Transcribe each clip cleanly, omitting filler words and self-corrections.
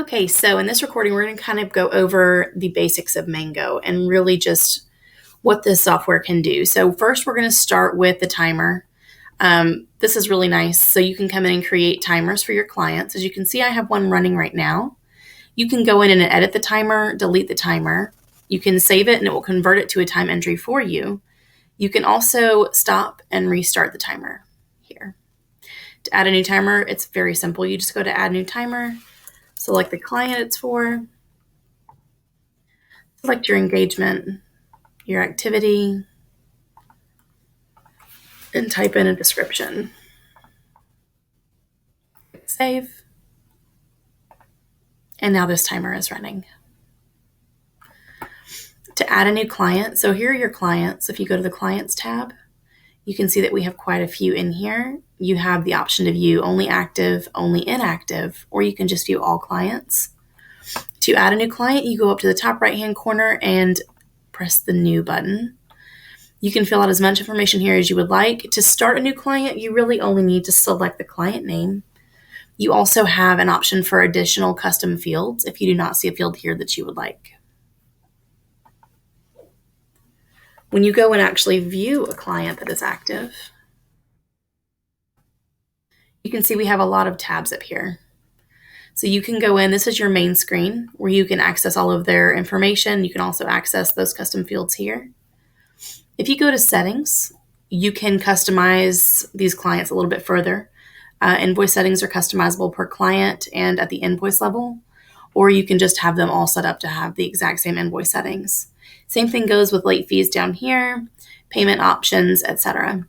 Okay, so in this recording, we're going to kind of go over the basics of Mango and really just what this software can do. So first, we're going to start with the timer. This is really nice. So you can come in and create timers for your clients. As you can see, I have one running right now. You can go in and edit the timer, delete the timer. You can save it and it will convert it to a time entry for you. You can also stop and restart the timer here. To add a new timer, it's very simple. You just go to add new timer, select the client it's for, select your engagement, your activity, and type in a description. Save. And now this timer is running. To add a new client, so here are your clients. If you go to the Clients tab, you can see that we have quite a few in here. You have the option to view only active, only inactive, or you can just view all clients. To add a new client, you go up to the top right-hand corner and press the New button. You can fill out as much information here as you would like. To start a new client, you really only need to select the client name. You also have an option for additional custom fields if you do not see a field here that you would like. When you go and actually view a client that is active, you can see we have a lot of tabs up here. So you can go in, this is your main screen where you can access all of their information. You can also access those custom fields here. If you go to settings, you can customize these clients a little bit further. Invoice settings are customizable per client and at the invoice level, or you can just have them all set up to have the exact same invoice settings. Same thing goes with late fees down here, payment options, etc.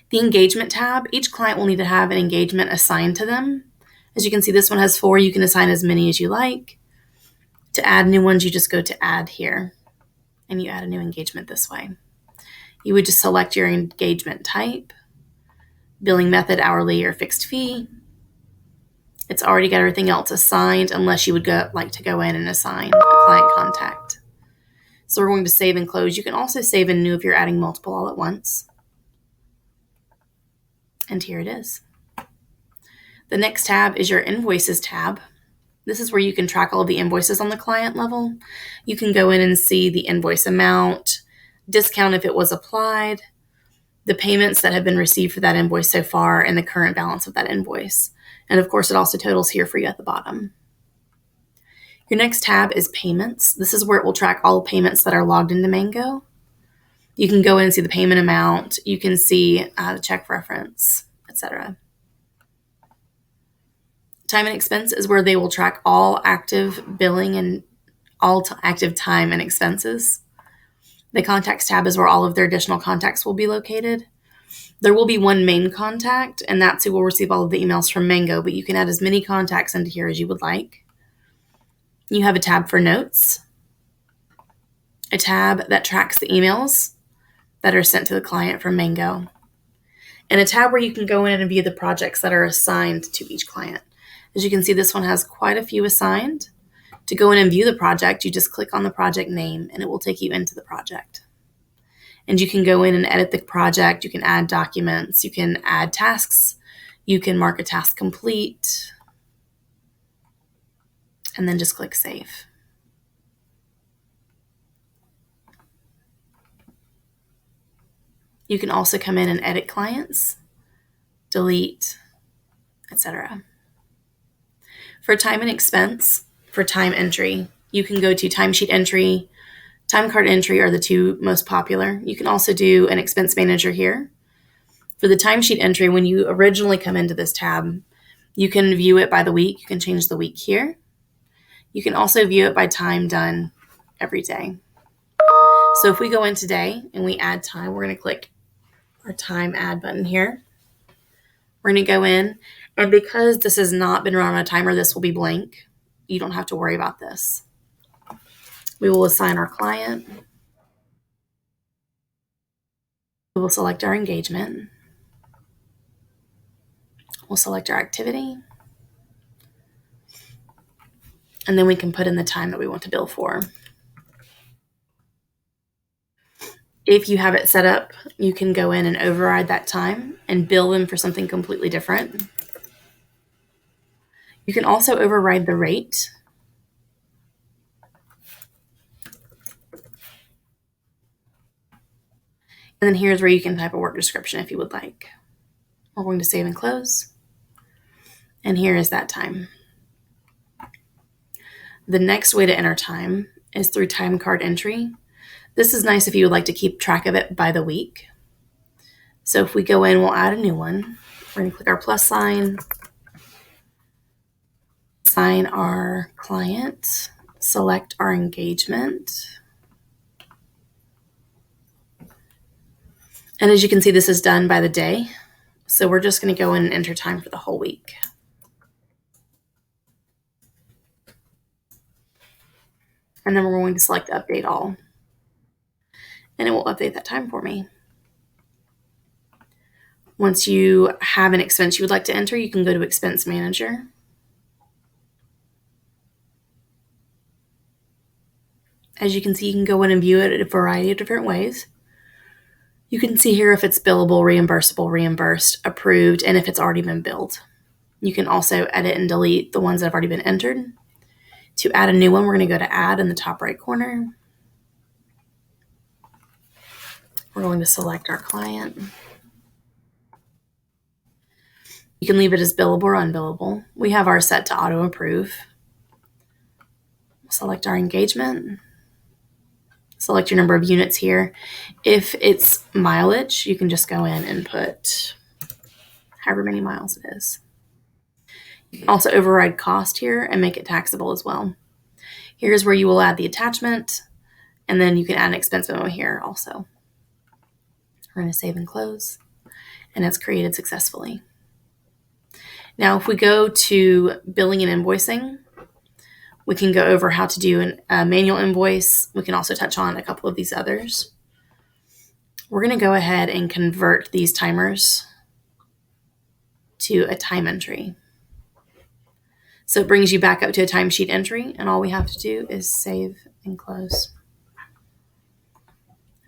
The engagement tab, each client will need to have an engagement assigned to them. As you can see, this one has 4. You can assign as many as you like. To add new ones, you just go to add here and you add a new engagement this way. You would just select your engagement type, billing method, hourly or fixed fee. It's already got everything else assigned unless you would like to go in and assign a client contact. So we're going to save and close. You can also save and new if you're adding multiple all at once. And here it is. The next tab is your Invoices tab. This is where you can track all of the invoices on the client level. You can go in and see the invoice amount, discount if it was applied, the payments that have been received for that invoice so far, and the current balance of that invoice. And of course, it also totals here for you at the bottom. Your next tab is Payments. This is where it will track all payments that are logged into Mango. You can go in and see the payment amount. You can see the check reference, etc. Time and expense is where they will track all active billing and all active time and expenses. The Contacts tab is where all of their additional contacts will be located. There will be one main contact, and that's who will receive all of the emails from Mango, but you can add as many contacts into here as you would like. You have a tab for notes, a tab that tracks the emails that are sent to the client from Mango, and a tab where you can go in and view the projects that are assigned to each client. As you can see, this one has quite a few assigned. To go in and view the project, you just click on the project name and it will take you into the project. And you can go in and edit the project. You can add documents. You can add tasks. You can mark a task complete. And then just click Save. You can also come in and edit clients, delete, etc. For time and expense, for time entry, you can go to Timesheet Entry. Time card entry are the two most popular. You can also do an expense manager here. For the timesheet entry, when you originally come into this tab, you can view it by the week. You can change the week here. You can also view it by time done every day. So if we go in today and we add time, we're going to click our time add button here. We're going to go in, and because this has not been run on a timer, this will be blank. You don't have to worry about this. We will assign our client. We will select our engagement. We'll select our activity. And then we can put in the time that we want to bill for. If you have it set up, you can go in and override that time and bill them for something completely different. You can also override the rate. And then here's where you can type a work description if you would like. We're going to save and close. And here is that time. The next way to enter time is through time card entry. This is nice if you would like to keep track of it by the week. So if we go in, we'll add a new one. We're going to click our plus sign, assign our client, select our engagement. And as you can see, this is done by the day. So we're just going to go in and enter time for the whole week. And then we're going to select update all. And it will update that time for me. Once you have an expense you would like to enter, you can go to Expense Manager. As you can see, you can go in and view it in a variety of different ways. You can see here if it's billable, reimbursable, reimbursed, approved, and if it's already been billed. You can also edit and delete the ones that have already been entered. To add a new one, we're going to go to Add in the top right corner. We're going to select our client. You can leave it as billable or unbillable. We have ours set to auto approve. Select our engagement. Select your number of units here. If it's mileage, you can just go in and put however many miles it is. You can also override cost here and make it taxable as well. Here's where you will add the attachment, and then you can add an expense memo here also. We're going to save and close, and it's created successfully. Now, if we go to billing and invoicing, we can go over how to do a manual invoice. We can also touch on a couple of these others. We're going to go ahead and convert these timers to a time entry. So it brings you back up to a timesheet entry, and all we have to do is save and close.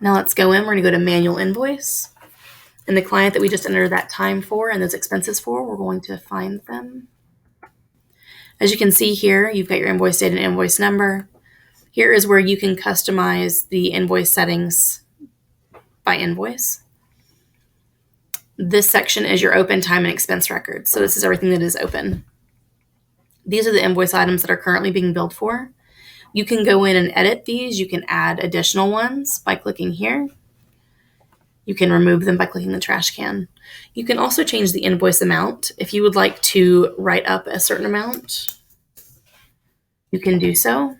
Now let's go in. We're going to go to manual invoice. And the client that we just entered that time for and those expenses for, we're going to find them. As you can see here, you've got your invoice date and invoice number. Here is where you can customize the invoice settings by invoice. This section is your open time and expense records. So this is everything that is open. These are the invoice items that are currently being billed for. You can go in and edit these. You can add additional ones by clicking here. You can remove them by clicking the trash can. You can also change the invoice amount. If you would like to write up a certain amount, you can do so.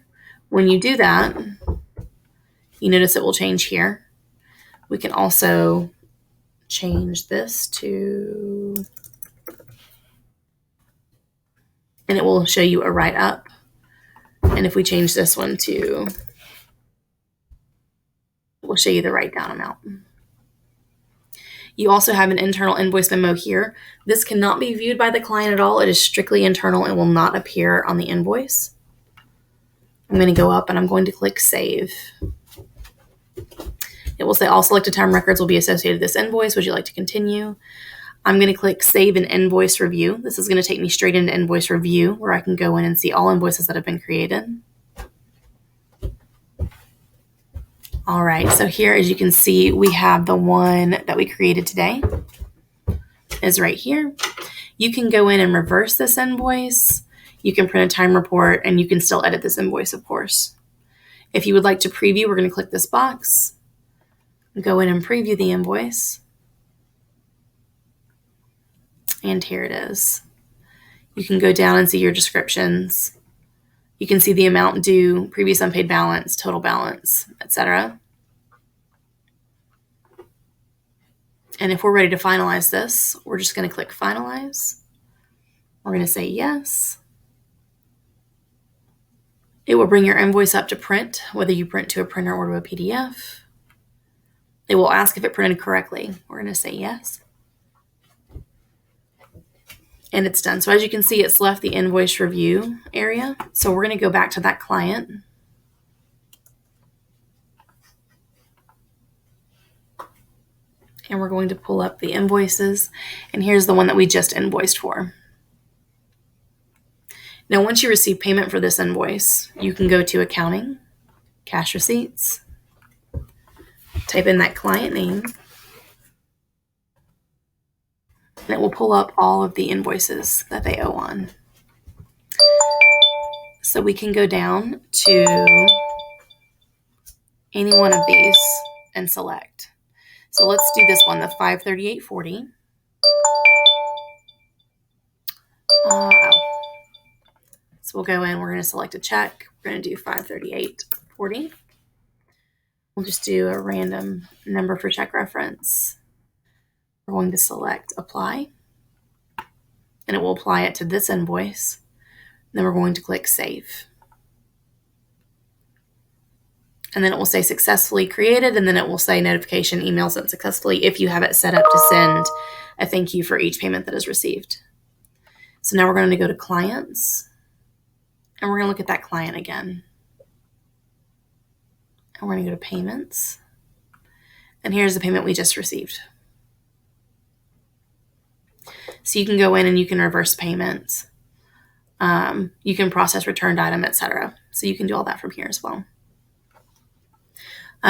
When you do that, you notice it will change here. We can also change this to, and it will show you a write up. And if we change this one to, it will show you the write down amount. You also have an internal invoice memo here. This cannot be viewed by the client at all. It is strictly internal and will not appear on the invoice. I'm going to go up and I'm going to click Save. It will say all selected time records will be associated with this invoice. Would you like to continue? I'm going to click Save and Invoice Review. This is going to take me straight into Invoice Review, where I can go in and see all invoices that have been created. All right, so here, as you can see, we have the one that we created today is right here. You can go in and reverse this invoice. You can print a time report, and you can still edit this invoice, of course. If you would like to preview, we're going to click this box, go in and preview the invoice. And here it is. You can go down and see your descriptions. You can see the amount due, previous unpaid balance, total balance, etc. And if we're ready to finalize this, we're just going to click Finalize. We're going to say yes. It will bring your invoice up to print, whether you print to a printer or to a PDF. It will ask if it printed correctly. We're going to say yes. And it's done. So as you can see, it's left the invoice review area. So we're going to go back to that client. And we're going to pull up the invoices. And here's the one that we just invoiced for. Now, once you receive payment for this invoice, you can go to Accounting, Cash Receipts, type in that client name, and it will pull up all of the invoices that they owe on. So we can go down to any one of these and select. So let's do this one, the 538.40. So we'll go in, we're going to select a check. We're going to do 538.40. We'll just do a random number for check reference. We're going to select apply, and it will apply it to this invoice. Then we're going to click save. And then it will say successfully created, and then it will say notification email sent successfully if you have it set up to send a thank you for each payment that is received. So now we're going to go to clients, and we're going to look at that client again. And we're going to go to payments, and here's the payment we just received. So you can go in and you can reverse payments. You can process returned item, etc. So you can do all that from here as well.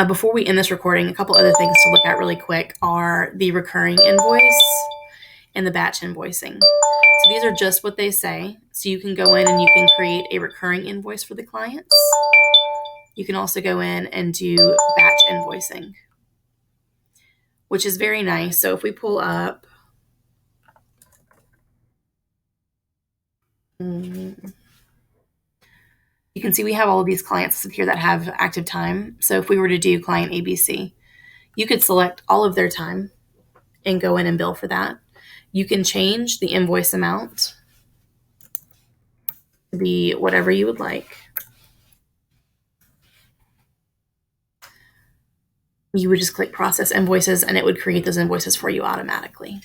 Before we end this recording, a couple other things to look at really quick are the recurring invoice and the batch invoicing. So these are just what they say. So you can go in and you can create a recurring invoice for the clients. You can also go in and do batch invoicing, which is very nice. So if we pull up, you can see we have all of these clients here that have active time. So if we were to do client ABC, you could select all of their time and go in and bill for that. You can change the invoice amount to be whatever you would like. You would just click process invoices and it would create those invoices for you automatically.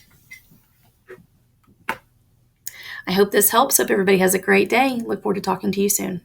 I hope this helps. Hope everybody has a great day. Look forward to talking to you soon.